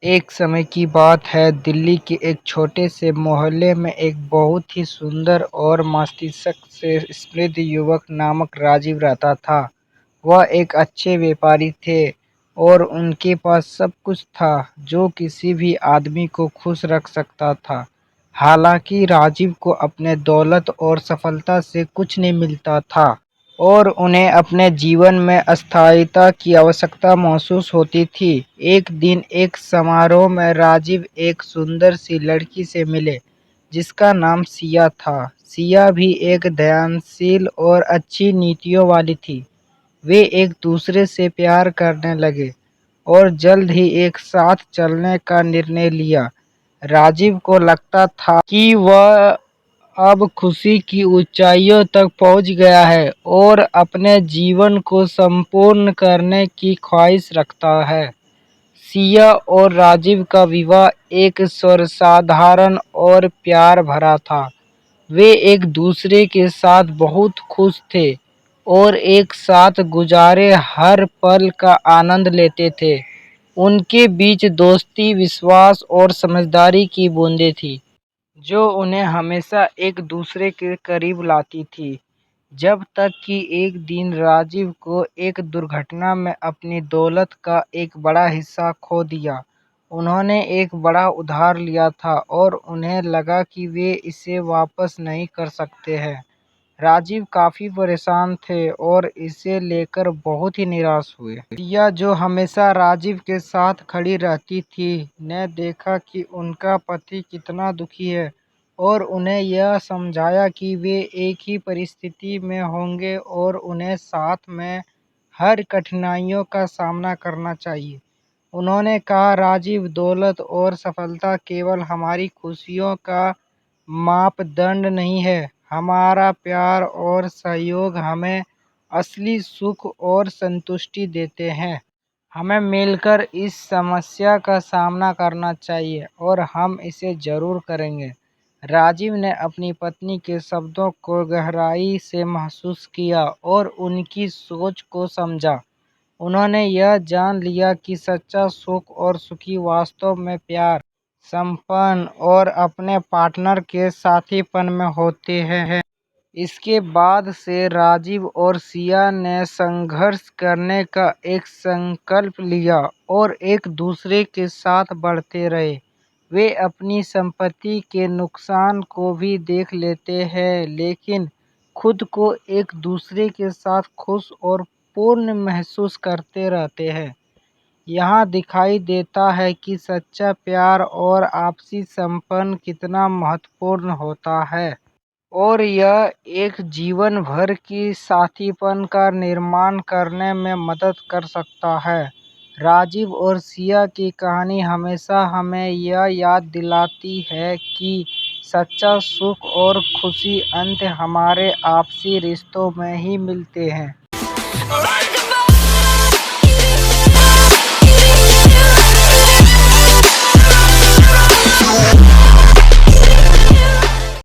एक समय की बात है, दिल्ली के एक छोटे से मोहल्ले में एक बहुत ही सुंदर और मस्तिष्क से समृद्ध युवक नामक राजीव रहता था। वह एक अच्छे व्यापारी थे और उनके पास सब कुछ था जो किसी भी आदमी को खुश रख सकता था। हालांकि राजीव को अपने दौलत और सफलता से कुछ नहीं मिलता था और उन्हें अपने जीवन में स्थायिता की आवश्यकता महसूस होती थी। एक दिन एक समारोह में राजीव एक सुंदर सी लड़की से मिले जिसका नाम सिया था। सिया भी एक ध्यानशील और अच्छी नीतियों वाली थी। वे एक दूसरे से प्यार करने लगे और जल्द ही एक साथ चलने का निर्णय लिया। राजीव को लगता था कि वह अब खुशी की ऊंचाइयों तक पहुंच गया है और अपने जीवन को संपूर्ण करने की ख्वाहिश रखता है। सिया और राजीव का विवाह एक सर्वसाधारण और प्यार भरा था। वे एक दूसरे के साथ बहुत खुश थे और एक साथ गुजारे हर पल का आनंद लेते थे। उनके बीच दोस्ती, विश्वास और समझदारी की बूंदें थी जो उन्हें हमेशा एक दूसरे के करीब लाती थी। जब तक कि एक दिन राजीव को एक दुर्घटना में अपनी दौलत का एक बड़ा हिस्सा खो दिया। उन्होंने एक बड़ा उधार लिया था और उन्हें लगा कि वे इसे वापस नहीं कर सकते हैं। राजीव काफ़ी परेशान थे और इसे लेकर बहुत ही निराश हुए। सिया, जो हमेशा राजीव के साथ खड़ी रहती थी, ने देखा कि उनका पति कितना दुखी है और उन्हें यह समझाया कि वे एक ही परिस्थिति में होंगे और उन्हें साथ में हर कठिनाइयों का सामना करना चाहिए। उन्होंने कहा, राजीव, दौलत और सफलता केवल हमारी खुशियों का मापदंड नहीं है। हमारा प्यार और सहयोग हमें असली सुख और संतुष्टि देते हैं। हमें मिलकर इस समस्या का सामना करना चाहिए और हम इसे ज़रूर करेंगे। राजीव ने अपनी पत्नी के शब्दों को गहराई से महसूस किया और उनकी सोच को समझा। उन्होंने यह जान लिया कि सच्चा सुख और सुखी वास्तव में प्यार, संपन्न और अपने पार्टनर के साथीपन में होते हैं। इसके बाद से राजीव और सिया ने संघर्ष करने का एक संकल्प लिया और एक दूसरे के साथ बढ़ते रहे। वे अपनी संपत्ति के नुकसान को भी देख लेते हैं, लेकिन खुद को एक दूसरे के साथ खुश और पूर्ण महसूस करते रहते हैं। यहाँ दिखाई देता है कि सच्चा प्यार और आपसी संपन्न कितना महत्वपूर्ण होता है और यह एक जीवन भर की साथीपन का निर्माण करने में मदद कर सकता है। राजीव और सिया की कहानी हमेशा हमें यह याद दिलाती है कि सच्चा सुख और खुशी अंत हमारे आपसी रिश्तों में ही मिलते हैं।